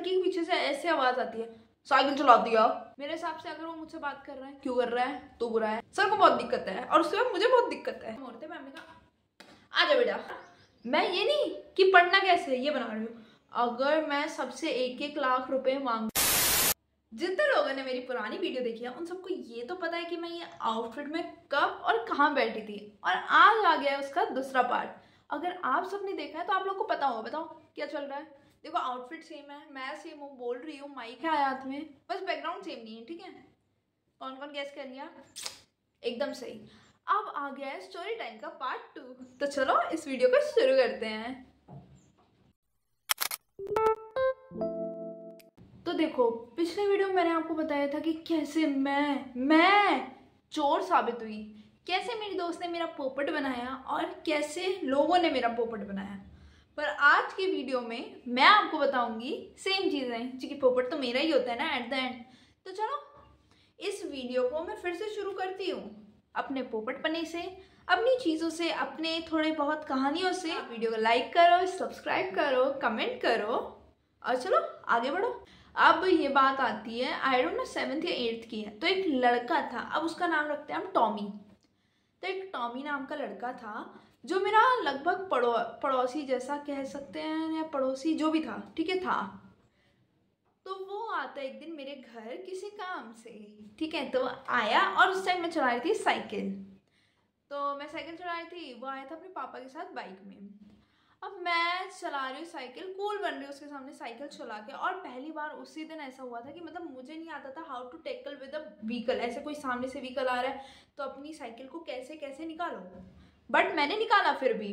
लड़की के पीछे से ऐसे आवाज आती है, साइकिल चला दिया। मेरे हिसाब से अगर वो मुझसे बात कर रहा है, क्यों कर रहा है, तो बुरा है। सर को बहुत दिक्कत है और उसके बाद मुझे बहुत दिक्कत है। औरतें मैम ने कहा आ जा बेटा। मैं ये नहीं कि पढ़ना कैसे है ये बना रही हूँ। अगर मैं सबसे 1-1 लाख रुपए मांग, जितने लोगों ने मेरी पुरानी वीडियो देखी है उन सबको ये तो पता है कि मैं ये आउटफिट में कब और कहाँ बैठी थी, और आज आ गया है उसका दूसरा पार्ट। अगर आप सबने देखा है तो आप लोग को पता होगा। बताओ क्या चल रहा है। देखो आउटफिट सेम है, मैं सेम हूँ, बोल रही हूँ, माइक है हाथ में, बस बैकग्राउंड सेम नहीं है। ठीक है, कौन कौन गैस कर लिया? एकदम सही। अब आ गया है स्टोरी टाइम का पार्ट 2। तो चलो इस वीडियो को शुरू करते हैं। तो देखो पिछले वीडियो में मैंने आपको बताया था कि कैसे मैं चोर साबित हुई, कैसे मेरी दोस्त ने मेरा पोपट बनाया और कैसे लोगों ने मेरा पोपट बनाया। पर आज की वीडियो में मैं आपको बताऊंगी सेम चीजें, क्योंकि पोपट तो मेरा ही होता है ना एट द एंड। तो चलो इस वीडियो को मैं फिर से शुरू करती हूँ अपने पोपटपने से, अपनी चीज़ों से, अपने थोड़े बहुत कहानियों से। वीडियो को लाइक करो, सब्सक्राइब करो, कमेंट करो और चलो आगे बढ़ो। अब ये बात आती है आई डोंट नो 7th या 8th की है। तो एक लड़का था, अब उसका नाम रखते हैं हम टॉमी। तो एक टॉमी नाम का लड़का था जो मेरा लगभग पड़ोसी जैसा कह सकते हैं, या पड़ोसी जो भी था, ठीक है था। तो वो आता एक दिन मेरे घर किसी काम से, ठीक है। तो आया और उस टाइम मैं चला रही थी साइकिल। तो मैं साइकिल चला रही थी, वो आया था अपने पापा के साथ बाइक में। अब मैं चला रही हूँ साइकिल, कूल बन रही हूँ उसके सामने साइकिल चला के। और पहली बार उसी दिन ऐसा हुआ था कि मतलब मुझे नहीं आता था how to tackle with a vehicle. ऐसे कोई सामने से व्हीकल आ रहा है तो अपनी साइकिल को कैसे कैसे निकालो। बट मैंने निकाला फिर भी,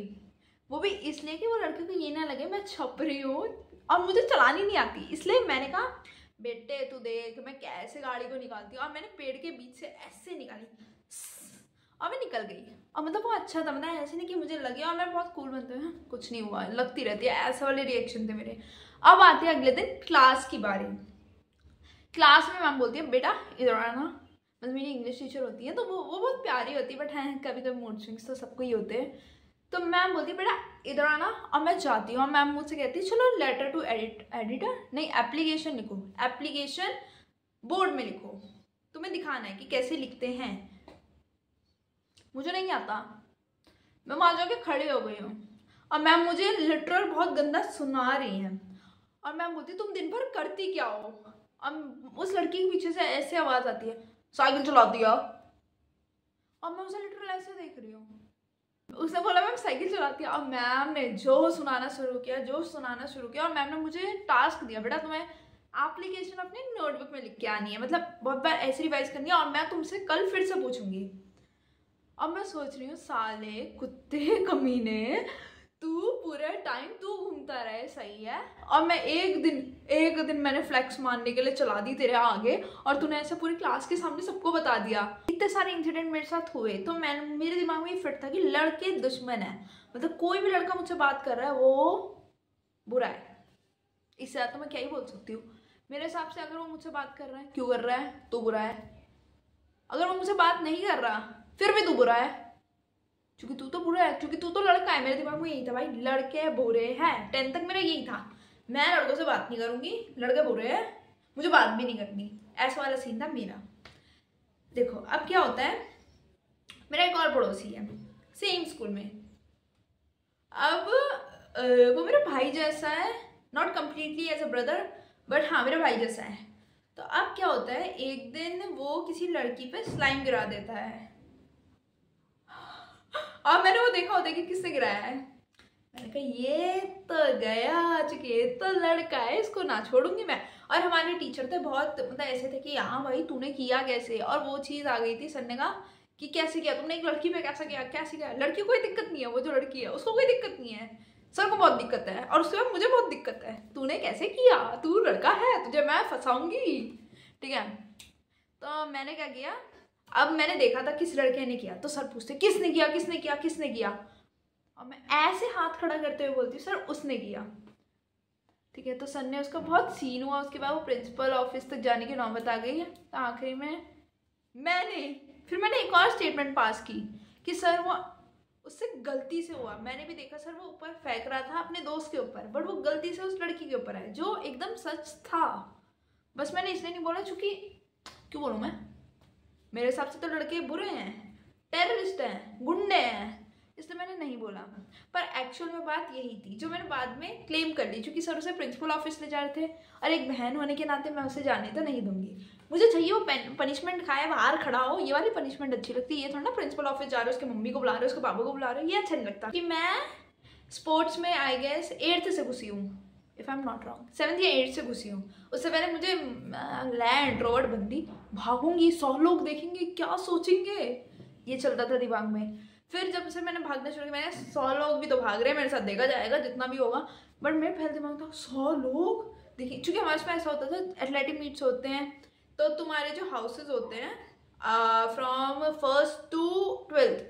वो भी इसलिए कि वो लड़के को ये ना लगे मैं छप रही हूँ और मुझे चलानी नहीं आती। इसलिए मैंने कहा बेटे तू देख मैं कैसे गाड़ी को निकालती हूँ। और मैंने पेड़ के बीच से ऐसे निकाली और मैं निकल गई। और मतलब वो अच्छा था, मतलब ऐसे नहीं कि मुझे लगे और मैं बहुत कूल बनते हैं, कुछ नहीं हुआ, लगती रहती है, ऐसे वाले रिएक्शन थे मेरे। अब आते हैं अगले दिन क्लास की बारी। क्लास में मैम बोलती है बेटा इधर आना। मतलब मेरी इंग्लिश टीचर होती है तो वो बहुत प्यारी होती है, बट हैं कभी कभी मूड स्विंग्स तो सबको ही होते हैं। तो मैम बोलती है बेटा इधर आना, और मैं जाती हूँ और मैम मुझसे कहती है चलो लेटर टू एडिटर नहीं एप्लीकेशन लिखो, एप्लीकेशन बोर्ड में लिखो, तुम्हें दिखाना है कि कैसे लिखते हैं। मुझे नहीं आता, मैं वहाँ जाके खड़ी हो गई हूँ और मैम मुझे लिटरल बहुत गंदा सुना रही हैं। और मैम बोलती तुम दिन भर करती क्या हो। अब उस लड़की के पीछे से ऐसे आवाज आती है, साइकिल चला दिया। और मैं उसे लिटरल ऐसे देख रही हूँ। उसने बोला मैम साइकिल चलाती है। और मैम ने जो सुनाना शुरू किया और मैम ने मुझे टास्क दिया बेटा तुम्हें एप्लीकेशन अपने नोटबुक में लिख के आनी है, मतलब बहुत बार ऐसे रिवाइज करनी है और मैं तुमसे कल फिर से पूछूंगी। अब मैं सोच रही हूँ साले कुत्ते कमीने, तू पूरे टाइम तू घूमता रहे सही है, और मैं एक दिन मैंने फ्लेक्स मारने के लिए चला दी तेरे आगे और तूने ऐसे पूरी क्लास के सामने सबको बता दिया। इतने सारे इंसिडेंट मेरे साथ हुए तो मेरे दिमाग में ये फिट था कि लड़के दुश्मन है, मतलब कोई भी लड़का मुझसे बात कर रहा है वो बुरा है। इससे ज़्यादा तो मैं क्या ही बोल सकती हूँ। मेरे हिसाब से अगर वो मुझसे बात कर रहा है, क्यों कर रहा है, तो बुरा है। अगर वो मुझसे बात नहीं कर रहा फिर भी तू बुरा है, क्योंकि तू तो बुरा है, क्योंकि तू तो लड़का है। मेरे दिमाग में यही था भाई, लड़के बुरे हैं। 10th तक मेरा यही था, मैं लड़कों से बात नहीं करूंगी, लड़के बुरे हैं, मुझे बात भी नहीं करनी, ऐसा वाला सीन था मेरा। देखो अब क्या होता है, मेरा एक और पड़ोसी है सेम स्कूल में। अब वो मेरा भाई जैसा है, not completely as a brother but हाँ मेरा भाई जैसा है। तो अब क्या होता है, एक दिन वो किसी लड़की पे स्लाइम गिरा देता है और मैंने वो देखा होता है कि किसने गिराया है। मैंने कहा ये तो गया, चूंकि ये तो लड़का है इसको ना छोड़ूंगी मैं। और हमारे टीचर थे बहुत, मतलब ऐसे थे कि हाँ भाई तूने किया कैसे, और वो चीज़ आ गई थी। सर ने कहा कि कैसे किया तुमने, एक लड़की पे कैसे किया। लड़की को कोई दिक्कत नहीं है, वो जो लड़की है उसको कोई दिक्कत नहीं है, सर को बहुत दिक्कत है और उसके बाद मुझे बहुत दिक्कत है। तूने कैसे किया, तू लड़का है, तुझे मैं फंसाऊंगी, ठीक है। तो मैंने क्या किया, अब मैंने देखा था किस लड़के ने किया, तो सर पूछते किसने किया, और मैं ऐसे हाथ खड़ा करते हुए बोलती सर उसने किया, ठीक है। तो सर ने, उसका बहुत सीन हुआ, उसके बाद वो प्रिंसिपल ऑफिस तक जाने की नौबत आ गई है। तो आखिरी में मैंने एक और स्टेटमेंट पास की कि सर वो उससे गलती से हुआ। मैंने भी देखा सर वो ऊपर फेंक रहा था अपने दोस्त के ऊपर, बट वो गलती से उस लड़की के ऊपर है, जो एकदम सच था। बस मैंने इसलिए नहीं बोला क्योंकि क्यों बोलूँ मैं, मेरे हिसाब से तो लड़के बुरे हैं, टेररिस्ट हैं, गुंडे हैं, इसलिए मैंने नहीं बोला। पर एक्चुअल में बात यही थी जो मैंने बाद में क्लेम कर ली, क्योंकि सर उसे प्रिंसिपल ऑफिस ले जा रहे थे और एक बहन होने के नाते मैं उसे जाने तो नहीं दूंगी। मुझे चाहिए वो पनिशमेंट खाए, बाहर खड़ा हो, ये वाली पनिशमेंट अच्छी लगती है। ये थोड़ा ना प्रिंसिपल ऑफिस जा रहे हो, उसके मम्मी को बुला रहे हो, उसके पापा को बुला रहे हो, ये अच्छा नहीं लगता। कि मैं स्पोर्ट्स में आई गेस 8th से घुसी हूँ, if I am not wrong, 7th या 8th से घुसी हूँ। उससे पहले मुझे इंट्रोवर्ट बंदी, भागूंगी, 100 लोग देखेंगे, क्या सोचेंगे, ये चलता था दिमाग में। फिर जब से मैंने भागना शुरू किया, मैंने 100 लोग भी तो भाग रहे हैं मेरे साथ, देखा जाएगा जितना भी होगा। बट मेरे पहले दिमाग था 100 लोग देखिए, क्योंकि हमारे पास ऐसा होता था एथलेटिक मीट्स होते हैं तो तुम्हारे जो हाउसेज होते हैं फ्रॉम 1st to 12th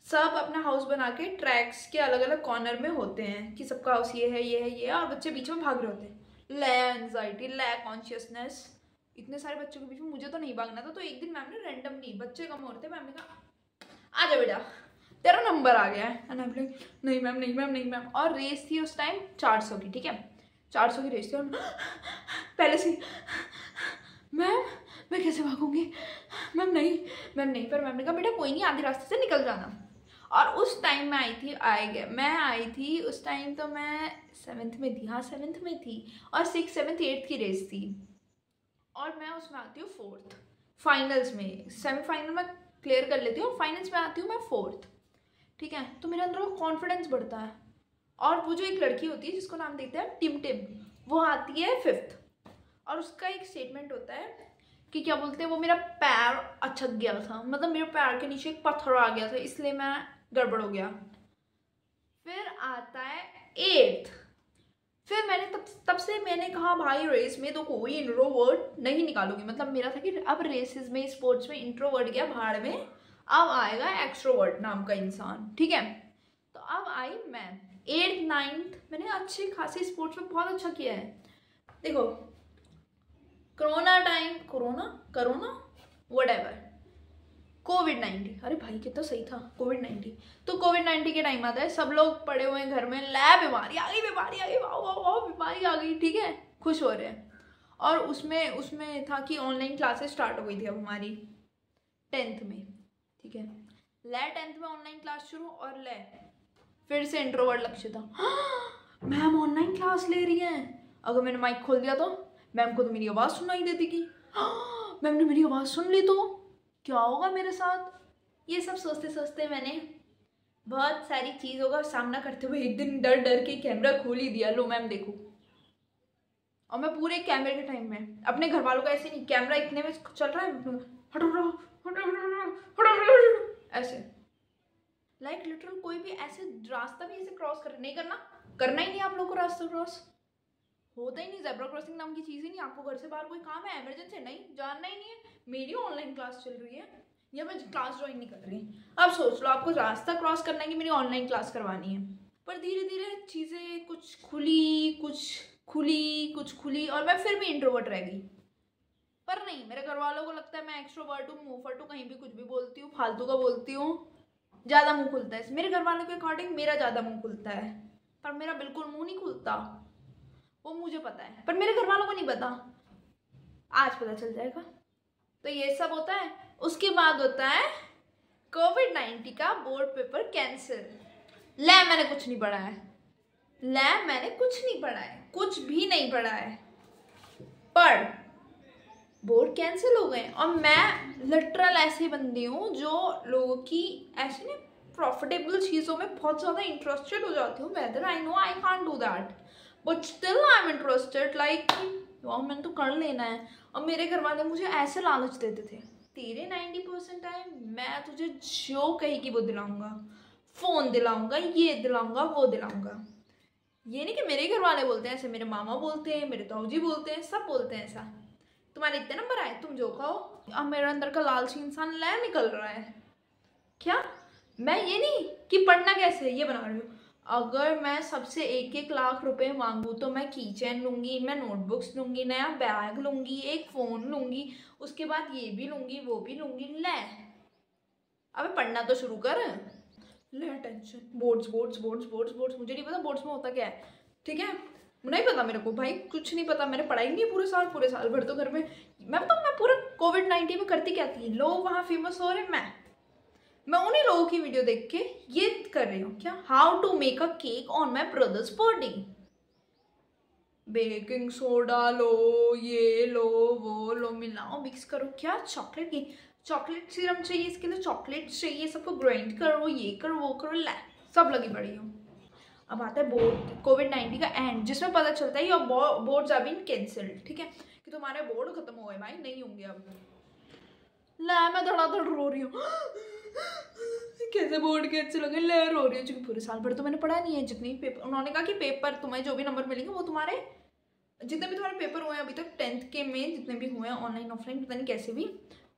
सब अपना हाउस बना के ट्रैक्स के अलग अलग कॉर्नर में होते हैं कि सबका हाउस ये है ये है ये है, और बच्चे बीच में भाग रहे होते हैं। लै एंजाइटी, लै कॉन्शियसनेस, इतने सारे बच्चों के बीच में मुझे तो नहीं भागना था। तो एक दिन मैम ने रैंडमली, बच्चे कम हो रहे थे, मैम ने कहा आ जा बेटा तेरा नंबर आ गया है, एंड आई एम लाइक नहीं मैम नहीं मैम नहीं मैम। और रेस थी उस टाइम 400 की, ठीक है 400 की रेस थी, और पहले से मैम मैं कैसे भागूंगी, मैम नहीं मैम नहीं। पर मैम ने कहा बेटा कोई नहीं, आधे रास्ते से निकल जाना। और उस टाइम मैं आई थी उस टाइम तो मैं 7th में थी, हाँ 7th में थी, और 6th 7th 8th की रेस थी, और मैं उसमें आती हूँ 4th फाइनल्स में। सेमीफाइनल में क्लियर कर लेती हूँ और फाइनल्स में आती हूँ मैं 4th, ठीक है। तो मेरे अंदर वो कॉन्फिडेंस बढ़ता है। और वो जो एक लड़की होती है जिसको नाम देते हैं टिम टिम, वो आती है 5th, और उसका एक स्टेटमेंट होता है कि क्या बोलते हैं वो मेरा पैर अचक गया था, मतलब मेरे पैर के नीचे एक पत्थर आ गया था, इसलिए मैं गड़बड़ हो गया। फिर आता है 8th, फिर मैंने तब से मैंने कहा भाई रेस में तो कोई इंट्रोवर्ट नहीं निकालूंगी। मतलब मेरा था कि अब रेसेस में स्पोर्ट्स में इंट्रोवर्ट गया भाड़ में, अब आएगा एक्सट्रोवर्ट नाम का इंसान, ठीक है। तो अब आई मैं 8th 9th, मैंने अच्छी खासी स्पोर्ट्स में बहुत अच्छा किया है। देखो कोरोना टाइम, कोरोना व्हाटएवर, कोविड-19, अरे भाई कितना सही था कोविड-19। तो कोविड-19 के टाइम आता है, सब लोग पड़े हुए हैं घर में, बीमारी आ गई वाह वाह वाह बीमारी आ गई, ठीक है, खुश हो रहे हैं। और उसमें था कि ऑनलाइन क्लासेस स्टार्ट हो गई थी अब हमारी 10th में, ठीक है। 10th में ऑनलाइन क्लास शुरू, और फिर से इंट्रोवर्ट लक्ष्य था, मैम ऑनलाइन क्लास ले रही हैं। अगर मैंने माइक खोल दिया तो मैम को तो मेरी आवाज़ सुनाई देती कि मैम ने मेरी आवाज़ सुन ली तो क्या होगा मेरे साथ। ये सब सोचते सोचते मैंने बहुत सारी चीज़ों का सामना करते हुए एक दिन डर डर के कैमरा खोल ही दिया, लो मैम देखो। और मैं पूरे कैमरे के टाइम में अपने घर वालों को ऐसे नहीं, कैमरा इतने में चल रहा है, ऐसे लाइक लिटरल कोई भी ऐसे रास्ता भी ऐसे क्रॉस नहीं करना ही नहीं आप लोग को। रास्ता क्रॉस होता ही नहीं, ज़ेब्रा क्रॉसिंग नाम की चीज़ ही नहीं। आपको घर से बाहर कोई काम है, इमरजेंसी नहीं, जानना ही नहीं है। मेरी ऑनलाइन क्लास चल रही है या मैं क्लास ज्वाइन नहीं कर रही, अब सोच लो आपको रास्ता क्रॉस करना है कि मेरी ऑनलाइन क्लास करवानी है। पर धीरे धीरे चीज़ें कुछ खुली और मैं फिर भी इंट्रोवर्ट रह गई। पर नहीं, मेरे घर वालों को लगता है मैं एक्सट्रोवर्ट हूँ, मुँह फट हूँ, कहीं भी कुछ भी बोलती हूँ, फालतू का बोलती हूँ, ज़्यादा मुँह खुलता है। मेरे घर वालों के अकॉर्डिंग मेरा ज़्यादा मुँह खुलता है, पर मेरा बिल्कुल मुँह नहीं खुलता, वो मुझे पता है, पर मेरे घर वालों को नहीं पता। आज पता चल जाएगा। तो ये सब होता है। उसके बाद होता है कोविड-19 का बोर्ड पेपर कैंसिल। मैंने कुछ नहीं पढ़ा है, कुछ भी नहीं पढ़ा है, पर बोर्ड कैंसिल हो गए। और मैं लिटरल ऐसी बंदी हूँ जो लोगों की ऐसे नहीं प्रॉफिटेबल चीज़ों में बहुत ज़्यादा इंटरेस्टेड हो जाती हूँ। Whether I know I can't do that, but still I am interested, like मैंने तो कर लेना है। और मेरे घर वाले मुझे ऐसे लालच देते थे, तेरे 90% आए, मैं तुझे जो कहेगी वो दिलाऊंगा, फ़ोन दिलाऊंगा, ये दिलाऊंगा, वो दिलाऊंगा। ये नहीं कि मेरे घर वाले बोलते हैं ऐसे, मेरे मामा बोलते हैं, मेरे ताऊ जी बोलते हैं, सब बोलते हैं ऐसा, तुम्हारे इतने नंबर आए तुम जो खाओ। अब मेरे अंदर का लालची इंसान निकल रहा है क्या। मैं ये नहीं कि पढ़ना कैसे ये बना रही हूँ। अगर मैं सबसे 1-1 लाख रुपए मांगू तो मैं की चेन लूँगी, मैं नोटबुक्स लूँगी, नया बैग लूँगी, एक फ़ोन लूँगी, उसके बाद ये भी लूँगी, वो भी लूँगी। अब पढ़ना तो शुरू कर। ले tension, boards boards boards boards boards, मुझे नहीं पता बोर्ड्स में होता क्या है, ठीक है, नहीं पता मेरे को भाई, कुछ नहीं पता, मैंने पढ़ाई नहीं पूरे साल भर तो घर में। मैं बताऊँ मैं पूरे कोविड-19 में करती क्या थी, लोग वहाँ फेमस हो रहे, मैं उन्हीं लोगों की वीडियो देख के ये कर रही हूँ, क्या, how to make a cake on my brother's birthday, baking soda लो, ये लो वो लो, मिलाओ मिक्स करो, क्या चॉकलेट की चॉकलेट सिरप चाहिए, इसके लिए चॉकलेट चाहिए, सबको ग्राइंड करो, ये करो वो करो, ला सब लगी पड़ी हूँ। अब आता है बोर्ड, कोविड-19 का एंड, जिसमें पता चलता है your boards are been cancelled, ठीक है, कि तुम्हारे बोर्ड खत्म हो गए भाई, नहीं होंगे अब। ला मैं धड़ाधड़ रो रही हूँ कैसे बोर्ड कैंसिल हो गए, ले रो रही हूँ, क्योंकि पूरे साल भर तो मैंने पढ़ा नहीं है, जितनी पेपर उन्होंने कहा कि पेपर तुम्हें जो भी नंबर मिलेंगे वो तुम्हारे जितने भी तुम्हारे पेपर हुए हैं अभी तक 10th के में जितने भी हुए हैं ऑनलाइन ऑफलाइन पता नहीं कैसे भी,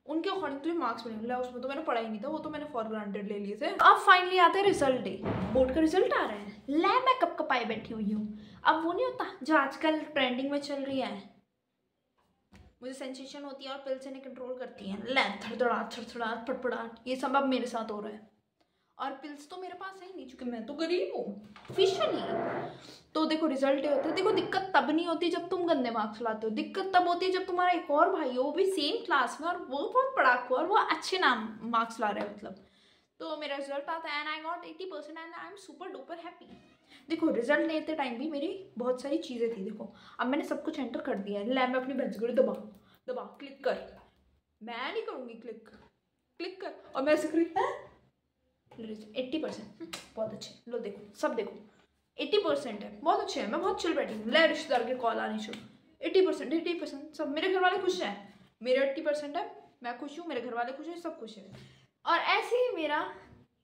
उनके अकॉर्डिंग तुम्हें मार्क्स मिलेंगे। उसमें तो मैंने पढ़ा ही नहीं था, वो तो मैंने फॉर ग्रांटेड ले लिए थे। अब फाइनली आता है रिजल्ट डे, बोर्ड का रिजल्ट आ रहा है, लै मैं कब कपाए बैठी हुई हूँ। अब वो नहीं होता जो आजकल ट्रेंडिंग में चल रही है, मुझे सेंसेशन होती है और पिल्स इन्हें कंट्रोल करती हैं, लै थड़थड़ाहट थड़थड़ाहट फटफड़ाहट, ये सब अब मेरे साथ हो रहा है। और पिल्स तो मेरे पास है ही नहीं, चूंकि मैं तो गरीब हूँ फिशली। तो देखो रिजल्ट ये होता है, देखो दिक्कत तब नहीं होती जब तुम गंदे मार्क्स लाते हो, दिक्कत तब होती है जब तुम्हारा एक और भाई हो, वो भी सेम क्लास में और वो बहुत पढ़ाकू और वो अच्छे नाम मार्क्स ला रहे हैं मतलब। तो मेरा रिजल्ट आता है and I got 80% and I am super duper happy. देखो रिजल्ट लेते टाइम भी मेरी बहुत सारी चीज़ें थी, देखो अब मैंने सब कुछ एंटर कर दिया है, लैब में अपनी बेंच दबा दबा क्लिक कर, मैं नहीं करूँगी क्लिक कर, और मैं ऐसे करी 80%, बहुत अच्छे, लो देखो सब देखो 80% है, बहुत अच्छे है, मैं बहुत चिल बैठी हूँ, ले रिश्तेदार के कॉल आने शुरू, 80% सब, मेरे घर वाले खुश हैं, मेरे 80% है, मैं खुश हूँ, मेरे घर वाले खुश हैं, सब खुश है। और ऐसे ही मेरा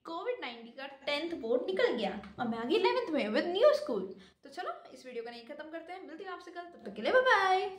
कोविड-19 का 10th बोर्ड निकल गया और मैं आ गई 11th में विद न्यू स्कूल। तो चलो इस वीडियो का नहीं खत्म करते हैं, मिलती हूँ आपसे कल, तब तक के लिए बाय बाय।